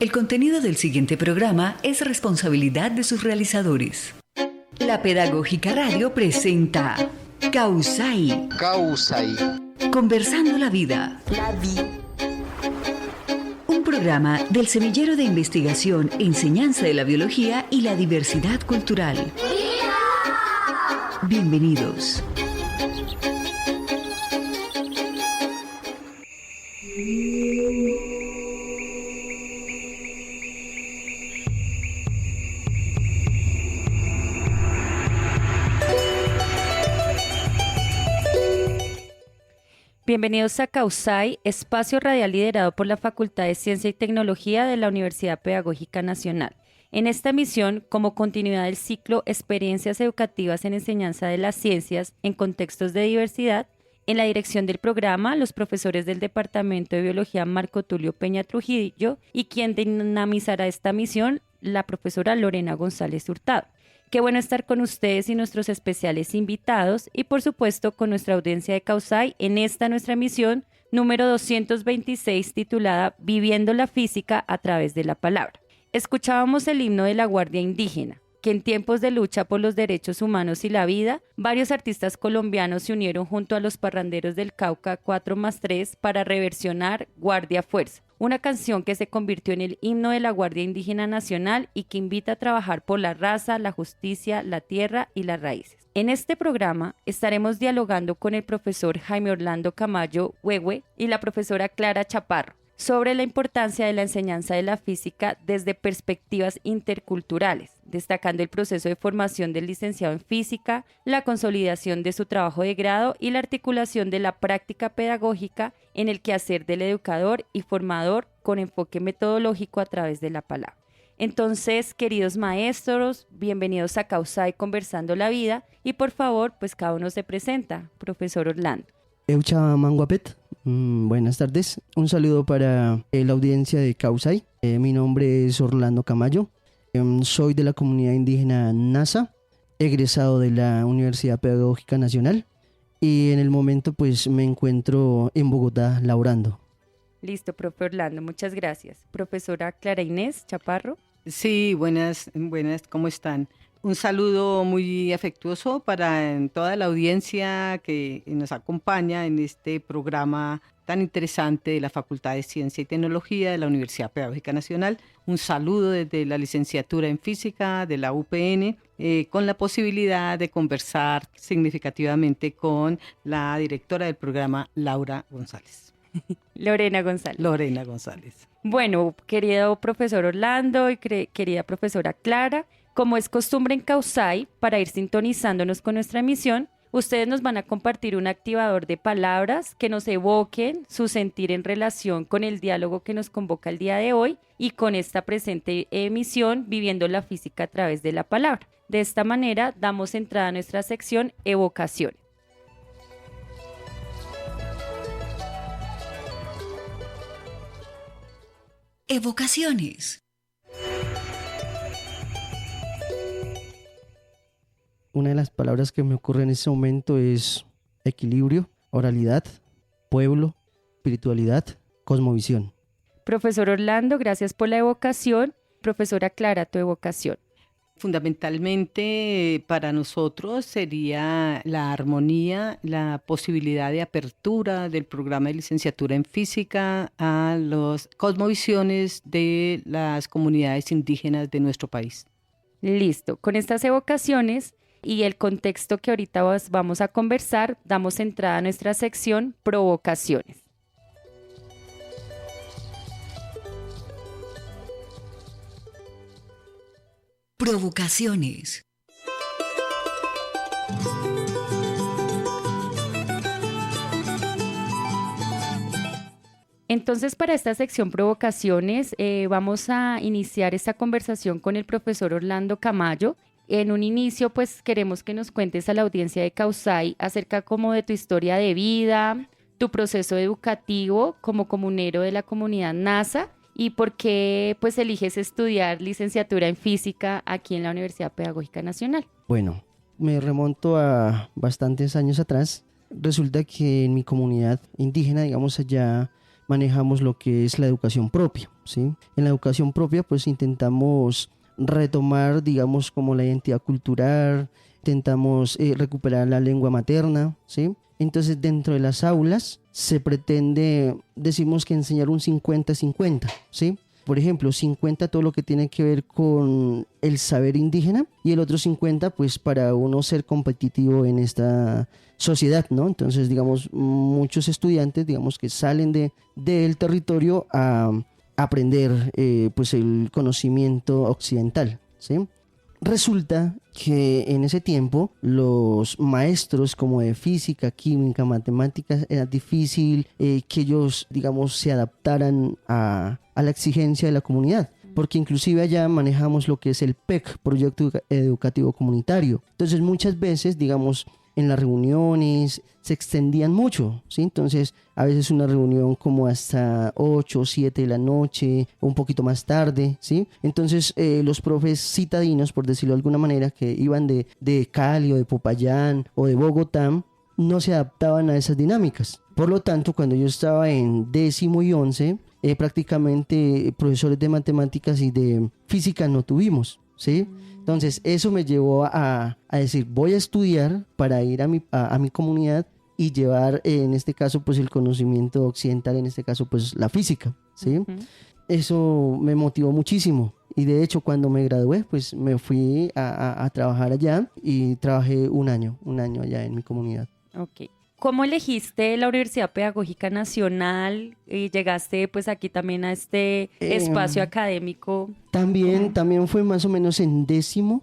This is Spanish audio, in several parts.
El contenido del siguiente programa es responsabilidad de sus realizadores. La Pedagógica Radio presenta Causai. Conversando la vida. Un programa del Semillero de Investigación, Enseñanza de la Biología y la Diversidad Cultural. Bienvenidos. Bienvenidos a Causai, espacio radial liderado por la Facultad de Ciencia y Tecnología de la Universidad Pedagógica Nacional. En esta emisión, como continuidad del ciclo Experiencias Educativas en Enseñanza de las Ciencias en Contextos de Diversidad, en la dirección del programa, los profesores del Departamento de Biología Marco Tulio Peña Trujillo y quien dinamizará esta misión, la profesora Lorena González Hurtado. Qué bueno estar con ustedes y nuestros especiales invitados y por supuesto con nuestra audiencia de Causai en esta nuestra emisión número 226 titulada Viviendo la Física a través de la Palabra. Escuchábamos el himno de la Guardia Indígena, que en tiempos de lucha por los derechos humanos y la vida, varios artistas colombianos se unieron junto a los parranderos del Cauca 4+3 para reversionar Guardia Fuerza, una canción que se convirtió en el himno de la Guardia Indígena Nacional y que invita a trabajar por la raza, la justicia, la tierra y las raíces. En este programa estaremos dialogando con el profesor Jaime Orlando Camayo Huehue y la profesora Clara Chaparro sobre la importancia de la enseñanza de la física desde perspectivas interculturales, destacando el proceso de formación del licenciado en física, la consolidación de su trabajo de grado y la articulación de la práctica pedagógica en el quehacer del educador y formador con enfoque metodológico a través de la palabra. Entonces, queridos maestros, bienvenidos a Causai Conversando la Vida y por favor, pues cada uno se presenta. Profesor Orlando. Eucha Manguapet, buenas tardes. Un saludo para la audiencia de Causai. Mi nombre es Orlando Camayo. Soy de la comunidad indígena Nasa, egresado de la Universidad Pedagógica Nacional y en el momento pues me encuentro en Bogotá laborando. Listo, profe Orlando, muchas gracias. Profesora Clara Inés Chaparro. Sí, buenas, ¿cómo están? Un saludo muy afectuoso para toda la audiencia que nos acompaña en este programa tan interesante de la Facultad de Ciencia y Tecnología de la Universidad Pedagógica Nacional. Un saludo desde la licenciatura en Física de la UPN, con la posibilidad de conversar significativamente con la directora del programa, Laura González. Lorena González. Bueno, querido profesor Orlando y querida profesora Clara, como es costumbre en Causai, para ir sintonizándonos con nuestra emisión, ustedes nos van a compartir un activador de palabras que nos evoquen su sentir en relación con el diálogo que nos convoca el día de hoy y con esta presente emisión Viviendo la Física a través de la Palabra. De esta manera damos entrada a nuestra sección Evocaciones. Evocaciones. Una de las palabras que me ocurre en este momento es equilibrio, oralidad, pueblo, espiritualidad, cosmovisión. Profesor Orlando, gracias por la evocación. Profesora Clara, tu evocación. Fundamentalmente para nosotros sería la armonía, la posibilidad de apertura del programa de licenciatura en física a las cosmovisiones de las comunidades indígenas de nuestro país. Listo, con estas evocaciones y el contexto que ahorita vamos a conversar, damos entrada a nuestra sección Provocaciones. Provocaciones. Entonces, para esta sección Provocaciones, vamos a iniciar esta conversación con el profesor Orlando Camayo. En un inicio, pues queremos que nos cuentes a la audiencia de Causai acerca como de tu historia de vida, tu proceso educativo como comunero de la comunidad NASA y por qué pues eliges estudiar licenciatura en física aquí en la Universidad Pedagógica Nacional. Bueno, me remonto a bastantes años atrás. Resulta que en mi comunidad indígena, digamos allá manejamos lo que es la educación propia, ¿sí? En la educación propia pues intentamos retomar, digamos, como la identidad cultural, intentamos recuperar la lengua materna, ¿sí? Entonces dentro de las aulas se pretende, decimos que enseñar un 50-50, ¿sí? Por ejemplo, 50 todo lo que tiene que ver con el saber indígena y el otro 50 pues para uno ser competitivo en esta sociedad, ¿no? Entonces, digamos, muchos estudiantes, digamos, que salen del territorio a aprender pues el conocimiento occidental, ¿sí? Resulta que en ese tiempo los maestros como de física, química, matemáticas, era difícil que ellos, digamos, se adaptaran a la exigencia de la comunidad, porque inclusive allá manejamos lo que es el PEC, Proyecto Educativo Comunitario. Entonces muchas veces, digamos, en las reuniones se extendían mucho, ¿sí? Entonces a veces una reunión como hasta 8 o 7 de la noche, o un poquito más tarde, ¿sí? Entonces los profes citadinos, por decirlo de alguna manera, que iban de Cali o de Popayán o de Bogotá, no se adaptaban a esas dinámicas. Por lo tanto, cuando yo estaba en 10º y 11, prácticamente profesores de matemáticas y de física no tuvimos, ¿sí? Entonces eso me llevó a decir, voy a estudiar para ir a mi comunidad y llevar en este caso pues el conocimiento occidental, en este caso pues la física, ¿sí? Uh-huh. Eso me motivó muchísimo y de hecho cuando me gradué pues me fui a trabajar allá y trabajé un año allá en mi comunidad. Ok. ¿Cómo elegiste la Universidad Pedagógica Nacional y llegaste pues aquí también a este espacio académico? También fue más o menos en décimo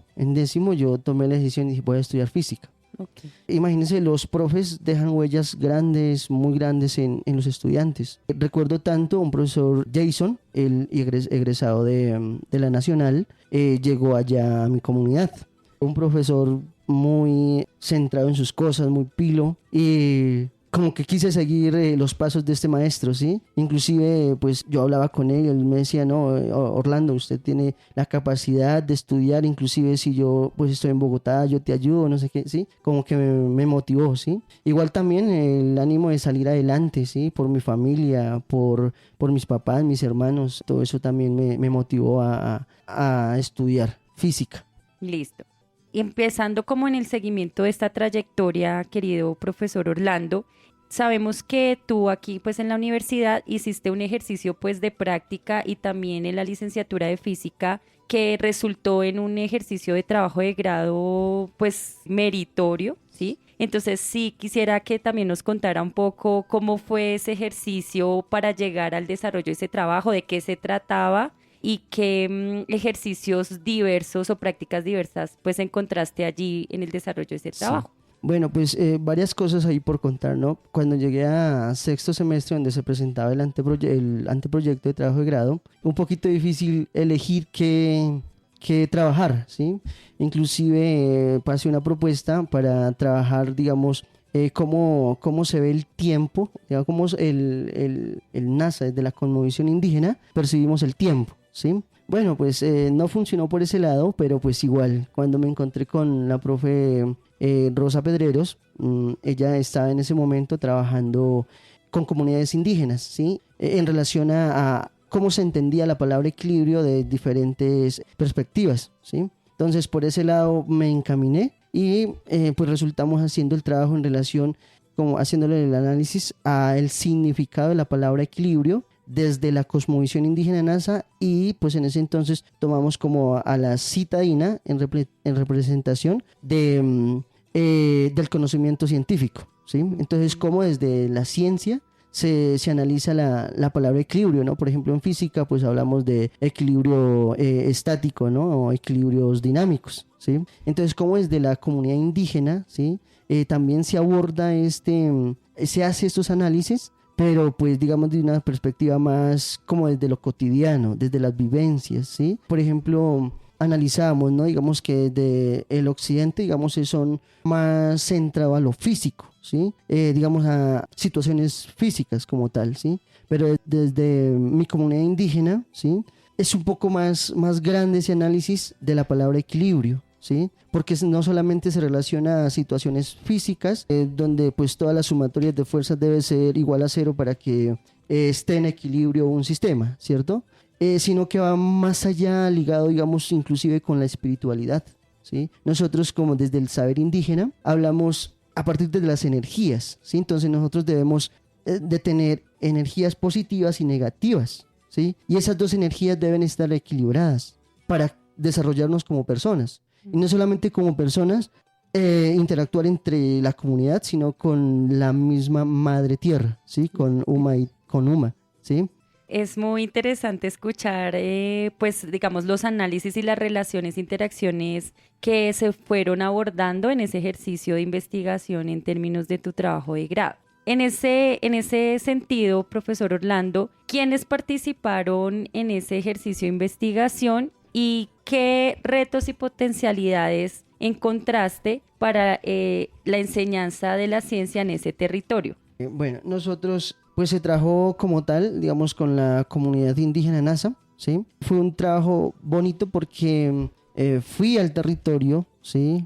yo tomé la decisión y dije voy a estudiar física. Okay. Imagínense, los profes dejan huellas grandes, muy grandes en los estudiantes. Recuerdo tanto un profesor Jason, el egresado de la Nacional, llegó allá a mi comunidad. Un profesor muy centrado en sus cosas, muy pilo, y como que quise seguir los pasos de este maestro, ¿sí? Inclusive, pues yo hablaba con él y él me decía, no, Orlando, usted tiene la capacidad de estudiar, inclusive si yo pues estoy en Bogotá, yo te ayudo, no sé qué, ¿sí? Como que me motivó, ¿sí? Igual también el ánimo de salir adelante, ¿sí? Por mi familia, por mis papás, mis hermanos, todo eso también me motivó a estudiar física. Listo. Y empezando como en el seguimiento de esta trayectoria, querido profesor Orlando, sabemos que tú aquí pues en la universidad hiciste un ejercicio pues de práctica y también en la licenciatura de física que resultó en un ejercicio de trabajo de grado pues meritorio, ¿sí? Entonces sí quisiera que también nos contara un poco cómo fue ese ejercicio para llegar al desarrollo de ese trabajo, de qué se trataba y qué ejercicios diversos o prácticas diversas pues encontraste allí en el desarrollo de ese trabajo. Sí. Bueno, pues varias cosas ahí por contar, ¿no? Cuando llegué a sexto semestre donde se presentaba el anteproyecto de trabajo de grado, un poquito difícil elegir qué trabajar, ¿sí? Inclusive pasé una propuesta para trabajar, digamos, cómo se ve el tiempo, digamos, cómo el NASA, desde la cosmovisión indígena, percibimos el tiempo, ¿sí? Bueno, pues no funcionó por ese lado, pero pues igual, cuando me encontré con la profe Rosa Pedreros, ella estaba en ese momento trabajando con comunidades indígenas, ¿sí? En relación a cómo se entendía la palabra equilibrio de diferentes perspectivas, ¿sí? Entonces, por ese lado me encaminé y pues resultamos haciendo el trabajo en relación, como haciéndole el análisis al significado de la palabra equilibrio desde la cosmovisión indígena NASA y pues en ese entonces tomamos como a la citadina en representación del conocimiento científico, ¿sí? Entonces, como desde la ciencia se analiza la palabra equilibrio, ¿no? Por ejemplo, en física pues hablamos de equilibrio estático, ¿no? O equilibrios dinámicos, ¿sí? Entonces, como desde la comunidad indígena, ¿sí? También se aborda se hace estos análisis, pero pues digamos de una perspectiva más como desde lo cotidiano, desde las vivencias, ¿sí? Por ejemplo, analizamos, ¿no? Digamos que desde el occidente, digamos, son más centrados a lo físico, ¿sí? Digamos a situaciones físicas como tal, ¿sí? Pero desde mi comunidad indígena, ¿sí? Es un poco más grande ese análisis de la palabra equilibrio, ¿sí? Porque no solamente se relaciona a situaciones físicas, donde pues todas las sumatorias de fuerzas debe ser igual a 0 para que esté en equilibrio un sistema, ¿cierto? Sino que va más allá, ligado, digamos, inclusive con la espiritualidad, ¿sí? Nosotros, como desde el saber indígena, hablamos a partir de las energías, ¿sí? Entonces nosotros debemos de tener energías positivas y negativas, ¿sí? Y esas dos energías deben estar equilibradas para desarrollarnos como personas. Y no solamente como personas, interactuar entre la comunidad, sino con la misma madre tierra, ¿sí? Con Uma, ¿sí? Es muy interesante escuchar, pues, digamos, los análisis y las relaciones, interacciones que se fueron abordando en ese ejercicio de investigación en términos de tu trabajo de grado. En ese sentido, profesor Orlando, ¿quiénes participaron en ese ejercicio de investigación y qué retos y potencialidades encontraste para la enseñanza de la ciencia en ese territorio? Bueno, nosotros, pues se trabajó como tal, digamos, con la comunidad indígena Nasa, ¿sí? Fue un trabajo bonito porque fui al territorio, ¿sí?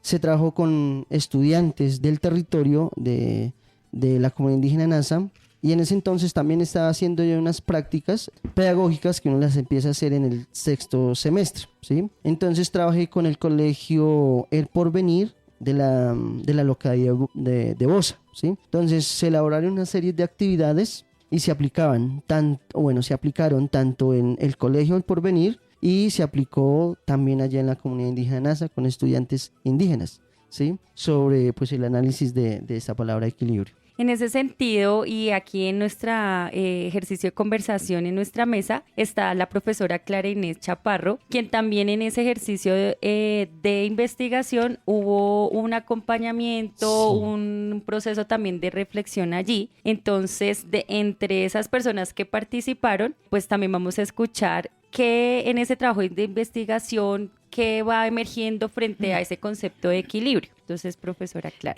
Se trabajó con estudiantes del territorio de la comunidad indígena Nasa, y en ese entonces también estaba haciendo yo unas prácticas pedagógicas que uno las empieza a hacer en el 6º semestre, ¿sí? Entonces trabajé con el colegio El Porvenir de la localidad de Bosa, ¿sí? Entonces se elaboraron una serie de actividades y se aplicaron tanto en el colegio El Porvenir y se aplicó también allá en la comunidad indígena Nasa con estudiantes indígenas, ¿sí? Sobre pues el análisis de esta palabra equilibrio. En ese sentido, y aquí en nuestro ejercicio de conversación en nuestra mesa, está la profesora Clara Inés Chaparro, quien también en ese ejercicio de investigación hubo un acompañamiento, sí, un proceso también de reflexión allí. Entonces, entre esas personas que participaron, pues también vamos a escuchar que en ese trabajo de investigación, ¿qué va emergiendo frente a ese concepto de equilibrio? Entonces, profesora Clara.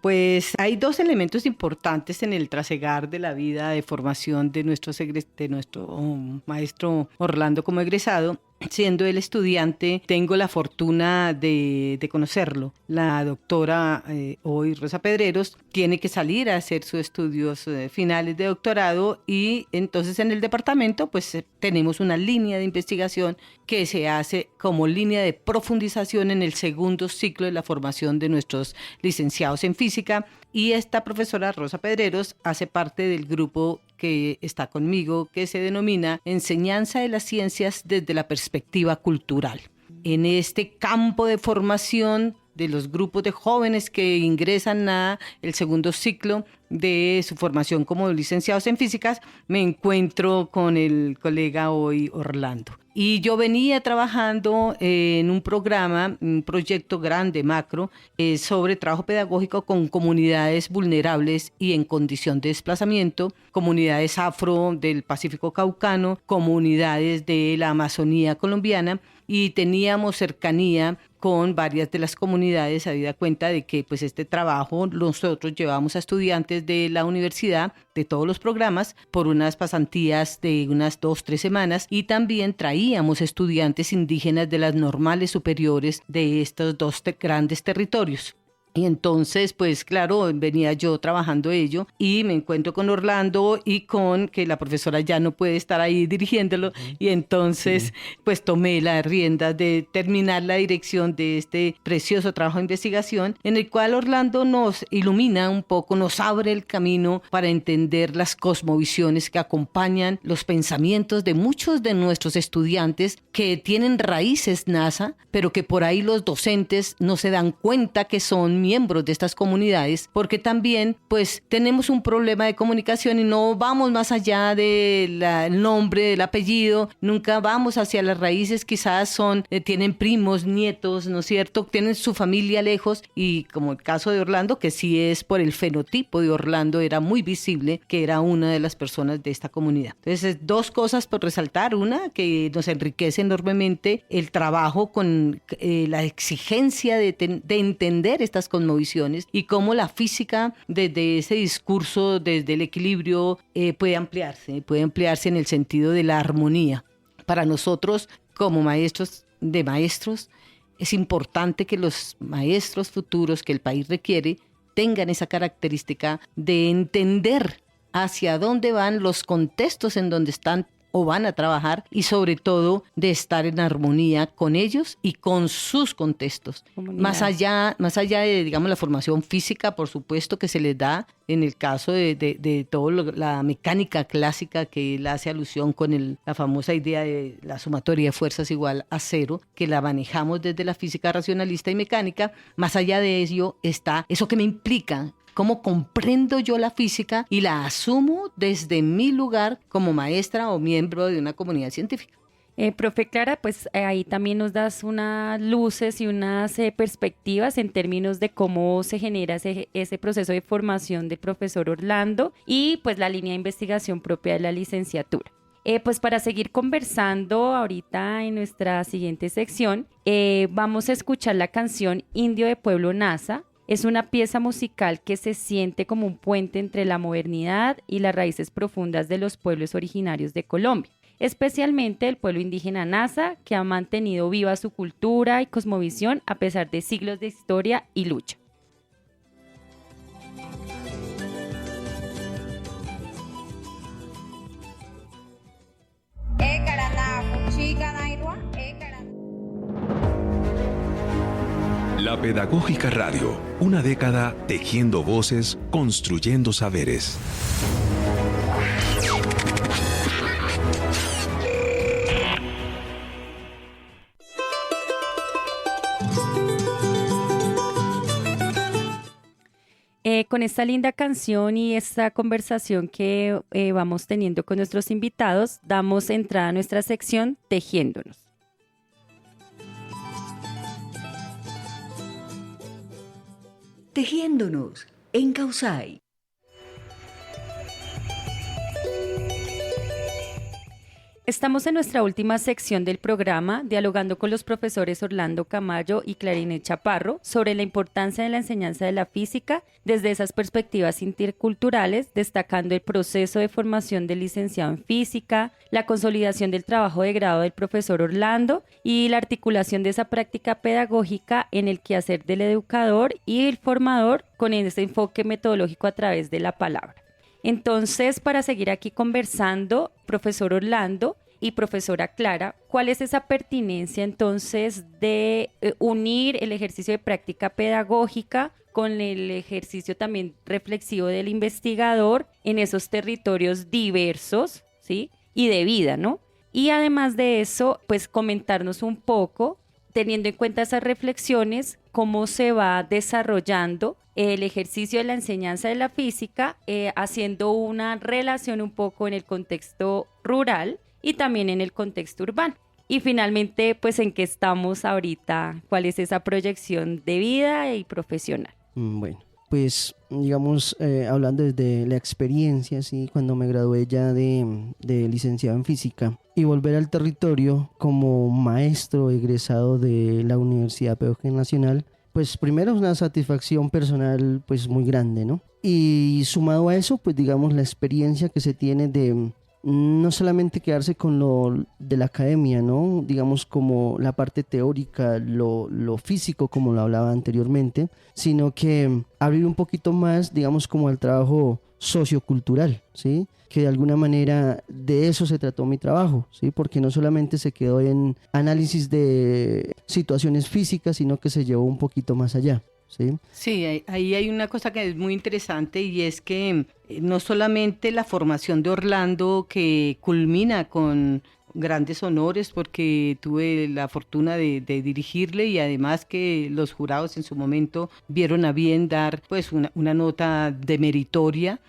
Pues hay dos elementos importantes en el trasegar de la vida de formación de nuestro maestro Orlando como egresado. Siendo él estudiante, tengo la fortuna de conocerlo. La doctora hoy Rosa Pedreros tiene que salir a hacer sus estudios finales de doctorado, y entonces en el departamento pues tenemos una línea de investigación que se hace como línea de profundización en el 2º ciclo de la formación de nuestros licenciados en física, y esta profesora Rosa Pedreros hace parte del grupo que está conmigo, que se denomina Enseñanza de las Ciencias desde la Perspectiva Cultural. En este campo de formación de los grupos de jóvenes que ingresan a el 2º ciclo de su formación como licenciados en físicas, me encuentro con el colega hoy Orlando. Y yo venía trabajando en un programa, un proyecto grande, macro, sobre trabajo pedagógico con comunidades vulnerables y en condición de desplazamiento, comunidades afro del Pacífico Caucano, comunidades de la Amazonía colombiana, y teníamos cercanía con varias de las comunidades, habida cuenta de que pues este trabajo nosotros llevamos a estudiantes de la universidad, de todos los programas, por unas pasantías de unas 2-3 semanas, y también traíamos estudiantes indígenas de las normales superiores de estos dos grandes territorios. Y entonces, pues claro, venía yo trabajando ello y me encuentro con Orlando y con que la profesora ya no puede estar ahí dirigiéndolo, y entonces pues tomé la rienda de terminar la dirección de este precioso trabajo de investigación, en el cual Orlando nos ilumina un poco, nos abre el camino para entender las cosmovisiones que acompañan los pensamientos de muchos de nuestros estudiantes que tienen raíces NASA, pero que por ahí los docentes no se dan cuenta que son miembros de estas comunidades, porque también pues tenemos un problema de comunicación y no vamos más allá del nombre, del apellido, nunca vamos hacia las raíces. Quizás tienen primos, nietos, ¿no es cierto? Tienen su familia lejos, y como el caso de Orlando, que sí es por el fenotipo de Orlando, era muy visible que era una de las personas de esta comunidad. Entonces, dos cosas por resaltar. Una, que nos enriquece enormemente el trabajo con la exigencia de entender estas cosmovisiones, y cómo la física desde ese discurso, desde el equilibrio, puede ampliarse en el sentido de la armonía. Para nosotros como maestros es importante que los maestros futuros que el país requiere tengan esa característica de entender hacia dónde van los contextos en donde están o van a trabajar y sobre todo de estar en armonía con ellos y con sus contextos. Más allá de, digamos, la formación física, por supuesto, que se les da en el caso de toda la mecánica clásica que él hace alusión con la famosa idea de la sumatoria de fuerzas igual a cero, que la manejamos desde la física racionalista y mecánica. Más allá de ello está eso que me implica. ¿Cómo comprendo yo la física y la asumo desde mi lugar como maestra o miembro de una comunidad científica? Profe Clara, pues ahí también nos das unas luces y unas perspectivas en términos de cómo se genera ese proceso de formación del profesor Orlando y pues la línea de investigación propia de la licenciatura. Pues para seguir conversando ahorita en nuestra siguiente sección, vamos a escuchar la canción Indio de Pueblo Nasa. Es una pieza musical que se siente como un puente entre la modernidad y las raíces profundas de los pueblos originarios de Colombia, especialmente el pueblo indígena Nasa, que ha mantenido viva su cultura y cosmovisión a pesar de siglos de historia y lucha. La Pedagógica Radio, una década tejiendo voces, construyendo saberes. Con esta linda canción y esta conversación que vamos teniendo con nuestros invitados, damos entrada a nuestra sección Tejiéndonos. Tejiéndonos en Causay. Estamos en nuestra última sección del programa, dialogando con los profesores Orlando Camayo y Clarinet Chaparro sobre la importancia de la enseñanza de la física desde esas perspectivas interculturales, destacando el proceso de formación del licenciado en física, la consolidación del trabajo de grado del profesor Orlando y la articulación de esa práctica pedagógica en el quehacer del educador y el formador con ese enfoque metodológico a través de la palabra. Entonces, para seguir aquí conversando, profesor Orlando y profesora Clara, ¿cuál es esa pertinencia entonces de unir el ejercicio de práctica pedagógica con el ejercicio también reflexivo del investigador en esos territorios diversos, ¿sí? Y de vida, ¿no? Y además de eso, pues comentarnos un poco, teniendo en cuenta esas reflexiones, cómo se va desarrollando el ejercicio de la enseñanza de la física, haciendo una relación un poco en el contexto rural y también en el contexto urbano. Y finalmente, pues, ¿en qué estamos ahorita? ¿Cuál es esa proyección de vida y profesional? Bueno, pues, digamos, hablando desde la experiencia, ¿sí? Cuando me gradué ya de licenciado en física y volver al territorio como maestro egresado de la Universidad Pedagógica Nacional, pues primero es una satisfacción personal pues muy grande, ¿no? Y sumado a eso, pues digamos la experiencia que se tiene de no solamente quedarse con lo de la academia, ¿no? Digamos como la parte teórica, lo físico como lo hablaba anteriormente, sino que abrir un poquito más, digamos como al trabajo sociocultural, ¿sí? Que de alguna manera de eso se trató mi trabajo, ¿sí? Porque no solamente se quedó en análisis de situaciones físicas, sino que se llevó un poquito más allá, ¿sí? Sí, ahí hay una cosa que es muy interesante y es que no solamente la formación de Orlando que culmina con grandes honores porque tuve la fortuna de dirigirle y además que los jurados en su momento vieron a bien dar pues una nota de meritoria,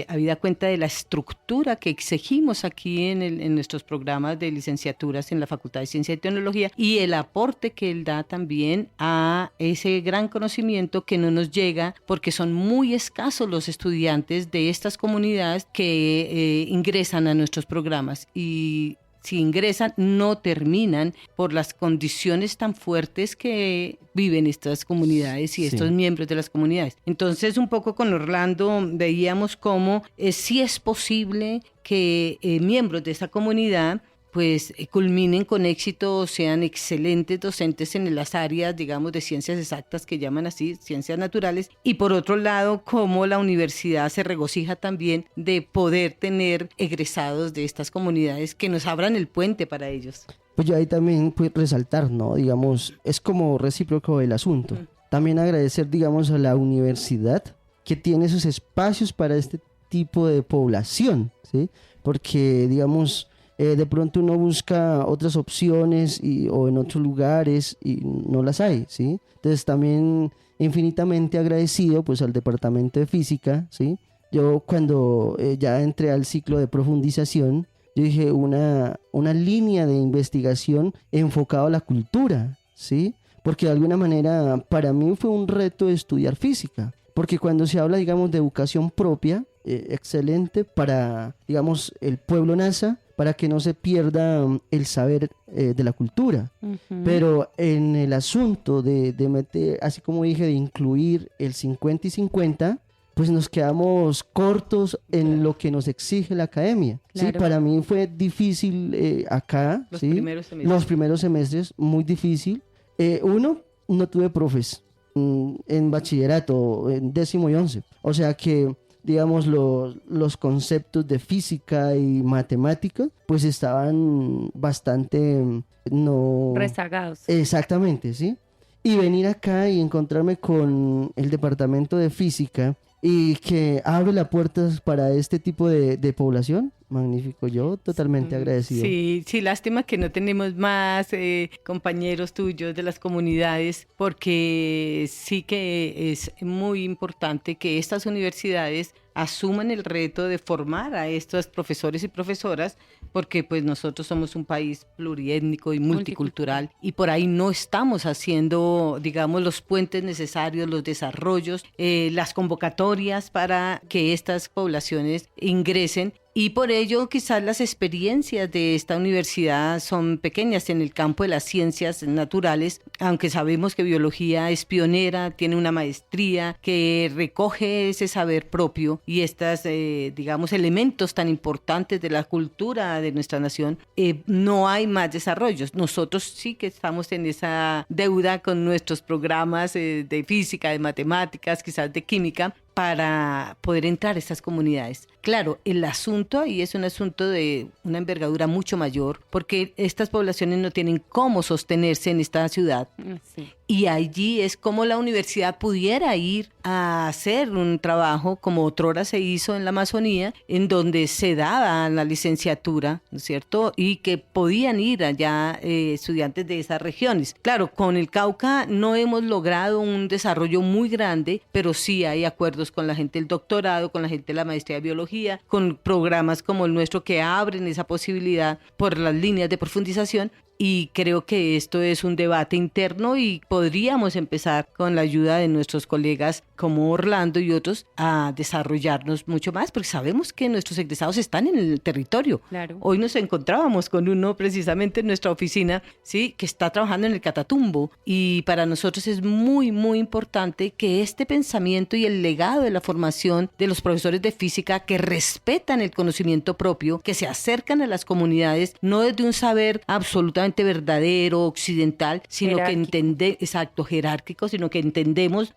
habida cuenta de la estructura que exigimos aquí en nuestros programas de licenciaturas en la Facultad de Ciencia y Tecnología y el aporte que él da también a ese gran conocimiento que no nos llega porque son muy escasos los estudiantes de estas comunidades que ingresan a nuestros programas y si ingresan no terminan por las condiciones tan fuertes que viven estas comunidades y estos miembros de las comunidades. Entonces un poco con Orlando veíamos cómo sí es posible que miembros de esta comunidad pues culminen con éxito, sean excelentes docentes en las áreas, digamos, de ciencias exactas que llaman así, ciencias naturales, y por otro lado, cómo la universidad se regocija también de poder tener egresados de estas comunidades que nos abran el puente para ellos. Pues yo ahí también puedo resaltar, ¿no? Digamos, es como recíproco el asunto. También agradecer, digamos, a la universidad que tiene esos espacios para este tipo de población, ¿sí? Porque, digamos, de pronto uno busca otras opciones o en otros lugares y no las hay, ¿sí? Entonces también infinitamente agradecido pues al departamento de física, ¿sí? Yo cuando ya entré al ciclo de profundización, yo dije una línea de investigación enfocada a la cultura, ¿sí? Porque de alguna manera para mí fue un reto estudiar física, porque cuando se habla, digamos, de educación propia, excelente para, digamos, el pueblo NASA, para que no se pierda el saber de la cultura. Pero en el asunto de meter, así como dije, de incluir el 50 y 50, pues nos quedamos cortos en lo que nos exige la academia. Claro. ¿Sí? Para mí fue difícil acá, los ¿sí? Los primeros semestres, muy difícil. Uno, no tuve profes en bachillerato, en 10º y 11. O sea que, digamos, los conceptos de física y matemática, pues estaban bastante rezagados. Exactamente, ¿sí? Y venir acá y encontrarme con el departamento de física y que abre las puertas para este tipo de población, magnífico. Yo totalmente agradecido. Sí, lástima que no tenemos más compañeros tuyos de las comunidades, porque sí que es muy importante que estas universidades asuman el reto de formar a estos profesores y profesoras, porque pues nosotros somos un país pluriétnico y multicultural y por ahí no estamos haciendo, digamos, los puentes necesarios, los desarrollos, las convocatorias para que estas poblaciones ingresen. Y por ello quizás las experiencias de esta universidad son pequeñas en el campo de las ciencias naturales, aunque sabemos que biología es pionera, tiene una maestría que recoge ese saber propio y estos, digamos, elementos tan importantes de la cultura de nuestra nación. No hay más desarrollos. Nosotros sí que estamos en esa deuda con nuestros programas de física, de matemáticas, quizás de química, para poder entrar a estas comunidades. Claro, el asunto ahí es un asunto de una envergadura mucho mayor, porque estas poblaciones no tienen cómo sostenerse en esta ciudad. Sí. Y allí es como la universidad pudiera ir a hacer un trabajo, como otrora se hizo en la Amazonía, en donde se daba la licenciatura, ¿no es cierto? Y que podían ir allá estudiantes de esas regiones. Claro, con el Cauca no hemos logrado un desarrollo muy grande, pero sí hay acuerdos con la gente del doctorado, con la gente de la maestría de biología, con programas como el nuestro que abren esa posibilidad por las líneas de profundización. Y creo que esto es un debate interno y podríamos empezar con la ayuda de nuestros colegas como Orlando y otros a desarrollarnos mucho más, porque sabemos que nuestros egresados están en el territorio. Claro. Hoy nos encontrábamos con uno precisamente en nuestra oficina, ¿sí?, que está trabajando en el Catatumbo, y para nosotros es muy, muy importante que este pensamiento y el legado de la formación de los profesores de física que respetan el conocimiento propio, que se acercan a las comunidades, no desde un saber absolutamente verdadero, occidental, sino que jerárquico, sino que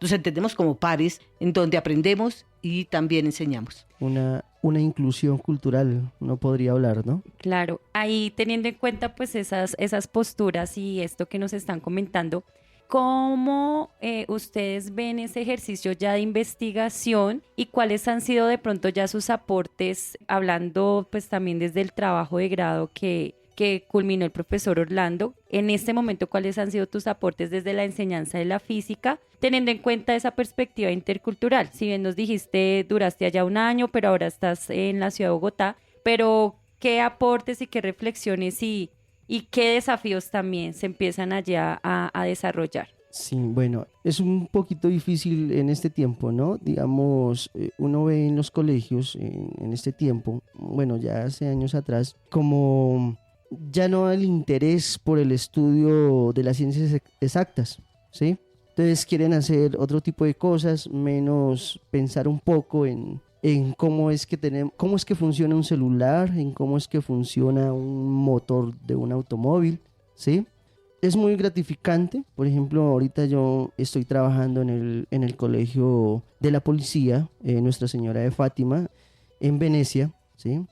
nos entendemos como pares, en donde aprendemos y también enseñamos. Una inclusión cultural, no podría hablar, ¿no? Claro, ahí teniendo en cuenta pues esas posturas y esto que nos están comentando, ¿cómo ustedes ven ese ejercicio ya de investigación y cuáles han sido de pronto ya sus aportes, hablando pues también desde el trabajo de grado que culminó el profesor Orlando? En este momento, ¿cuáles han sido tus aportes desde la enseñanza de la física, teniendo en cuenta esa perspectiva intercultural? Si bien nos dijiste, duraste allá un año, pero ahora estás en la ciudad de Bogotá, pero ¿qué aportes y qué reflexiones y qué desafíos también se empiezan allá a desarrollar? Sí, bueno, es un poquito difícil en este tiempo, ¿no? Digamos, uno ve en los colegios en este tiempo, bueno, ya hace años atrás, como ya no hay el interés por el estudio de las ciencias exactas, ¿sí? Entonces quieren hacer otro tipo de cosas, menos pensar un poco en en cómo es que funciona un celular, en cómo es que funciona un motor de un automóvil, ¿sí? Es muy gratificante. Por ejemplo, ahorita yo estoy trabajando en el colegio de la policía, Nuestra Señora de Fátima, en Venecia, ¿sí?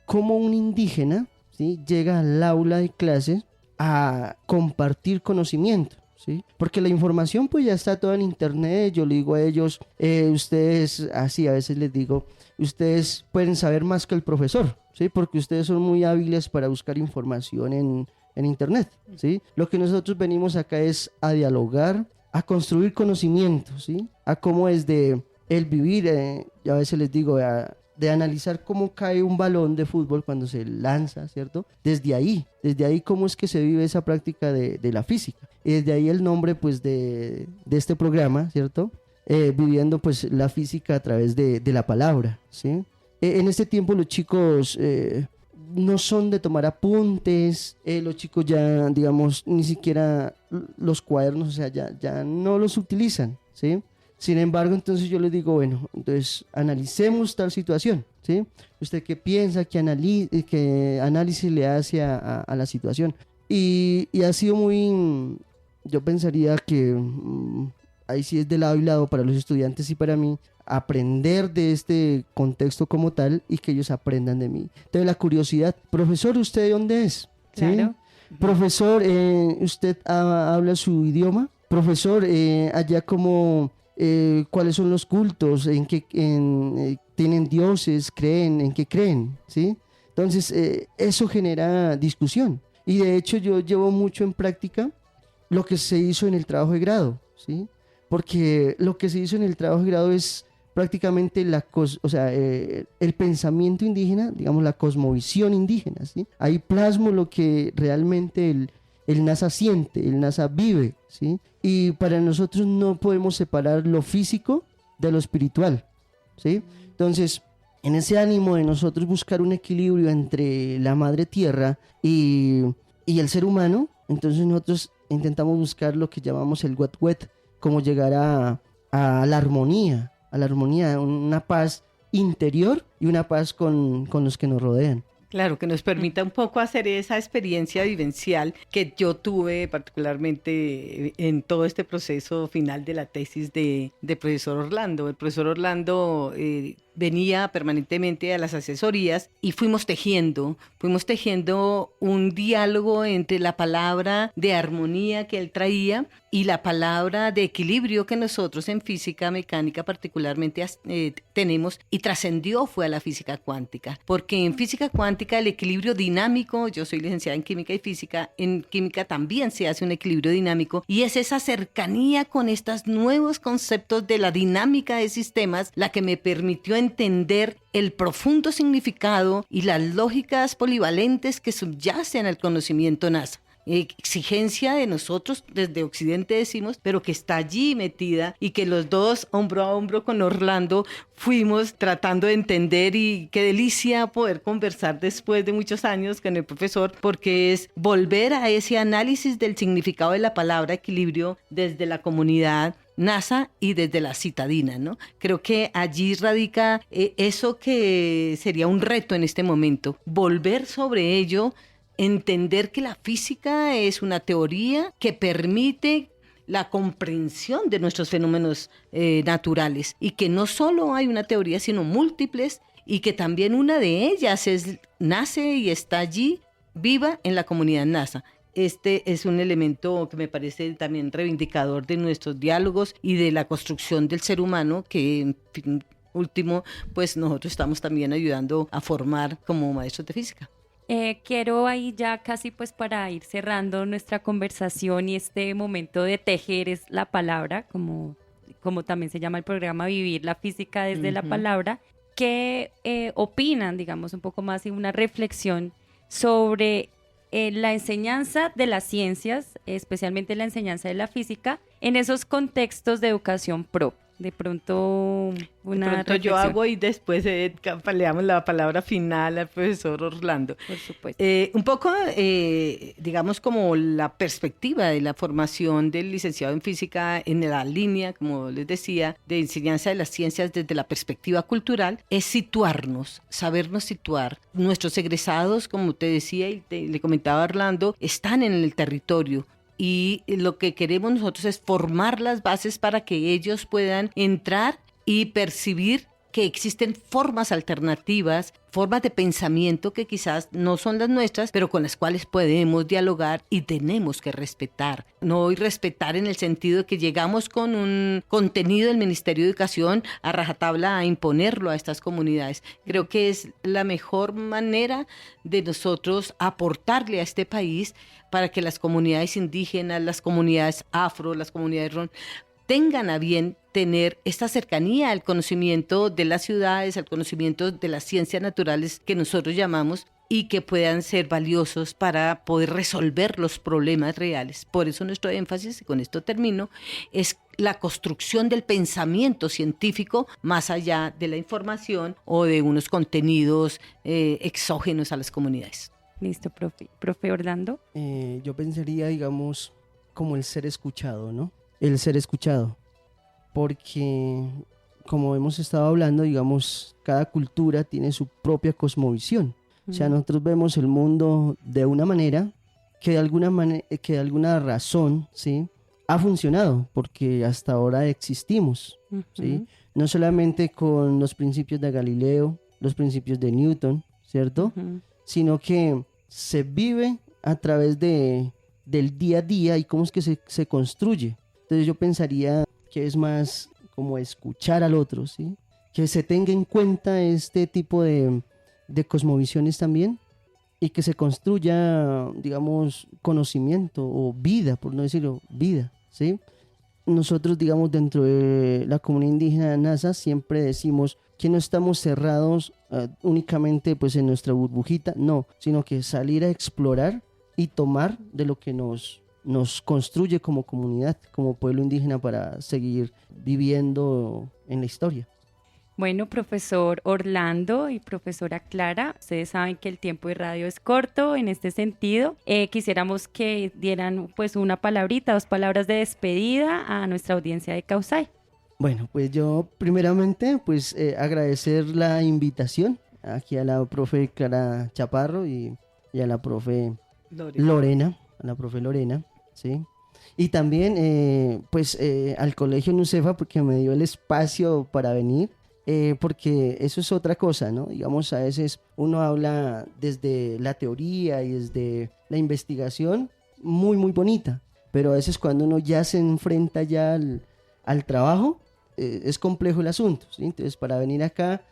Como un indígena, ¿sí?, llega al aula de clases a compartir conocimiento, ¿sí? Porque la información pues ya está toda en internet. Yo le digo a ellos, ustedes, así a veces les digo, ustedes pueden saber más que el profesor, ¿sí? Porque ustedes son muy hábiles para buscar información en internet, ¿sí? Lo que nosotros venimos acá es a dialogar, a construir conocimiento, ¿sí? A cómo es de el vivir, yo a veces les digo, de analizar cómo cae un balón de fútbol cuando se lanza, ¿cierto? Desde ahí cómo es que se vive esa práctica de la física. Y desde ahí el nombre, pues, de este programa, ¿cierto? Viviendo, pues, la física a través de la palabra, ¿sí? En este tiempo los chicos no son de tomar apuntes, los chicos ya, digamos, ni siquiera los cuadernos, o sea, ya no los utilizan, ¿sí? Sin embargo, entonces yo les digo, bueno, entonces analicemos tal situación, ¿sí? ¿Usted qué piensa? ¿Qué análisis le hace a la situación? Y ha sido muy, yo pensaría que ahí sí es de lado y lado para los estudiantes y para mí, aprender de este contexto como tal y que ellos aprendan de mí. Entonces la curiosidad, profesor, ¿usted de dónde es? ¿Sí? Claro. Profesor, ¿usted habla su idioma? Profesor, allá como... cuáles son los cultos, en qué tienen dioses, creen, en qué creen, ¿sí? Entonces, eso genera discusión. Y de hecho, yo llevo mucho en práctica lo que se hizo en el trabajo de grado, ¿sí? Porque lo que se hizo en el trabajo de grado es prácticamente el pensamiento indígena, digamos, la cosmovisión indígena, ¿sí? Ahí plasmo lo que realmente el NASA siente, el NASA vive, ¿sí? Y para nosotros no podemos separar lo físico de lo espiritual, ¿sí? Entonces, en ese ánimo de nosotros buscar un equilibrio entre la madre tierra y el ser humano, entonces nosotros intentamos buscar lo que llamamos el wet, como llegar a la armonía, una paz interior y una paz con los que nos rodean. Claro, que nos permita un poco hacer esa experiencia vivencial que yo tuve particularmente en todo este proceso final de la tesis de profesor Orlando. El profesor Orlando venía permanentemente a las asesorías y fuimos tejiendo un diálogo entre la palabra de armonía que él traía y la palabra de equilibrio que nosotros en física mecánica particularmente tenemos, y trascendió fue a la física cuántica, porque en física cuántica el equilibrio dinámico, yo soy licenciada en química y física, en química también se hace un equilibrio dinámico, y es esa cercanía con estos nuevos conceptos de la dinámica de sistemas la que me permitió entender el profundo significado y las lógicas polivalentes que subyacen al conocimiento NASA. Exigencia de nosotros desde Occidente decimos, pero que está allí metida y que los dos hombro a hombro con Orlando fuimos tratando de entender, y qué delicia poder conversar después de muchos años con el profesor, porque es volver a ese análisis del significado de la palabra equilibrio desde la comunidad NASA y desde la citadina, ¿no? Creo que allí radica eso que sería un reto en este momento, volver sobre ello, entender que la física es una teoría que permite la comprensión de nuestros fenómenos naturales, y que no solo hay una teoría sino múltiples, y que también una de ellas nace y está allí viva en la comunidad NASA. Este es un elemento que me parece también reivindicador de nuestros diálogos y de la construcción del ser humano, que en fin, último, pues nosotros estamos también ayudando a formar como maestros de física. Quiero ahí ya casi pues para ir cerrando nuestra conversación y este momento de tejer es la palabra, como también se llama el programa, Vivir la Física desde la Palabra. ¿Qué opinan, digamos, un poco más y una reflexión sobre la enseñanza de las ciencias, especialmente la enseñanza de la física, en esos contextos de educación propia? De pronto una De pronto yo reflexión. hago y después le damos la palabra final al profesor Orlando. Por supuesto. Un poco, digamos, como la perspectiva de la formación del licenciado en física en la línea, como les decía, de enseñanza de las ciencias desde la perspectiva cultural, es situarnos, sabernos situar. Nuestros egresados, como te decía y le comentaba a Orlando, están en el territorio. Y lo que queremos nosotros es formar las bases para que ellos puedan entrar y percibir que existen formas alternativas, formas de pensamiento que quizás no son las nuestras, pero con las cuales podemos dialogar y tenemos que respetar. No respetar en el sentido de que llegamos con un contenido del Ministerio de Educación a rajatabla a imponerlo a estas comunidades. Creo que es la mejor manera de nosotros aportarle a este país para que las comunidades indígenas, las comunidades afro, las comunidades ron, tengan a bien tener esta cercanía al conocimiento de las ciudades, al conocimiento de las ciencias naturales que nosotros llamamos, y que puedan ser valiosos para poder resolver los problemas reales. Por eso nuestro énfasis, y con esto termino, es la construcción del pensamiento científico más allá de la información o de unos contenidos exógenos a las comunidades. Listo, profe. Profe Orlando. Yo pensaría, digamos, como el ser escuchado, ¿no? El ser escuchado. Porque, como hemos estado hablando, digamos, cada cultura tiene su propia cosmovisión. O sea, nosotros vemos el mundo de una manera que de alguna razón, ¿sí?, ha funcionado, porque hasta ahora existimos, ¿sí? No solamente con los principios de Galileo, los principios de Newton, ¿cierto? Sino que se vive a través del día a día y cómo es que se construye. Entonces yo pensaría que es más como escuchar al otro, ¿sí? Que se tenga en cuenta este tipo de cosmovisiones también, y que se construya, digamos, conocimiento o vida, por no decirlo, vida, ¿sí? Nosotros, digamos, dentro de la comunidad indígena de NASA siempre decimos que no estamos cerrados únicamente pues en nuestra burbujita, no, sino que salir a explorar y tomar de lo que nos construye como comunidad, como pueblo indígena, para seguir viviendo en la historia. Bueno, profesor Orlando y profesora Clara, ustedes saben que el tiempo de radio es corto en este sentido. Quisiéramos que dieran pues una palabrita, 2 palabras de despedida a nuestra audiencia de Causay. Bueno, pues yo primeramente pues agradecer la invitación aquí a la profe Clara Chaparro y a la profe Lorena, ¿sí? Y también pues al Colegio Nucefa, porque me dio el espacio para venir. Porque eso es otra cosa, ¿no? Digamos, a veces uno habla desde la teoría y desde la investigación muy, muy bonita, pero a veces cuando uno ya se enfrenta ya al trabajo, es complejo el asunto, ¿sí? Entonces, para venir acá,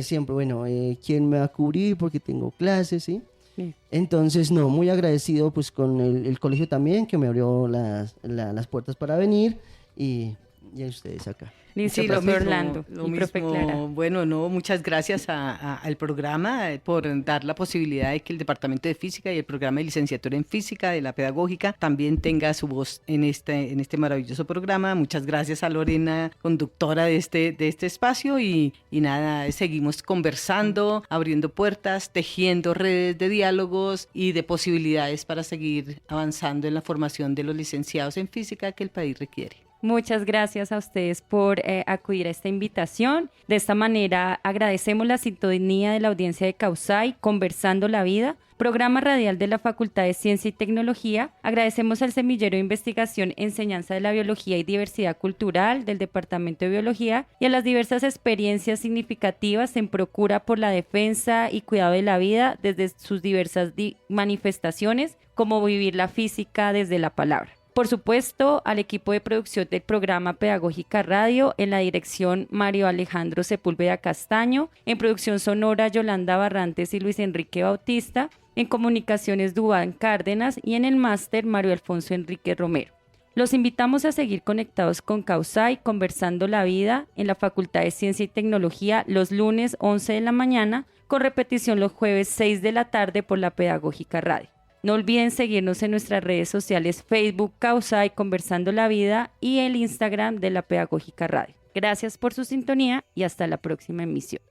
siempre, bueno, ¿quién me va a cubrir? Porque tengo clases, ¿sí? Sí. Entonces, no, muy agradecido pues con el colegio también, que me abrió las puertas para venir, y a ustedes acá. Listo, sí, profe Orlando lo y mismo, profe Clara. Bueno, no, muchas gracias al programa por dar la posibilidad de que el Departamento de Física y el programa de licenciatura en Física de la Pedagógica también tenga su voz en este maravilloso programa. Muchas gracias a Lorena, conductora de este espacio, y nada, seguimos conversando, abriendo puertas, tejiendo redes de diálogos y de posibilidades para seguir avanzando en la formación de los licenciados en Física que el país requiere. Muchas gracias a ustedes por acudir a esta invitación. De esta manera agradecemos la sintonía de la audiencia de Causay, Conversando la Vida, programa radial de la Facultad de Ciencia y Tecnología. Agradecemos al Semillero de Investigación, Enseñanza de la Biología y Diversidad Cultural del Departamento de Biología y a las diversas experiencias significativas en procura por la defensa y cuidado de la vida desde sus diversas manifestaciones, como vivir la física desde la palabra. Por supuesto, al equipo de producción del programa Pedagógica Radio, en la dirección Mario Alejandro Sepúlveda Castaño, en producción sonora Yolanda Barrantes y Luis Enrique Bautista, en comunicaciones Duván Cárdenas y en el máster Mario Alfonso Enrique Romero. Los invitamos a seguir conectados con Causay, Conversando la Vida, en la Facultad de Ciencia y Tecnología los lunes 11 de la mañana, con repetición los jueves 6 de la tarde por la Pedagógica Radio. No olviden seguirnos en nuestras redes sociales Facebook, Causay, Conversando la Vida, y el Instagram de la Pedagógica Radio. Gracias por su sintonía y hasta la próxima emisión.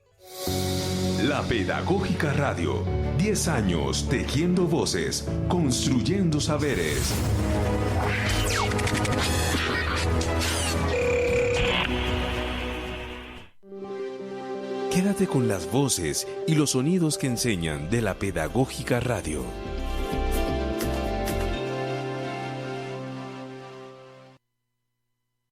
La Pedagógica Radio, 10 años tejiendo voces, construyendo saberes. Quédate con las voces y los sonidos que enseñan de la Pedagógica Radio.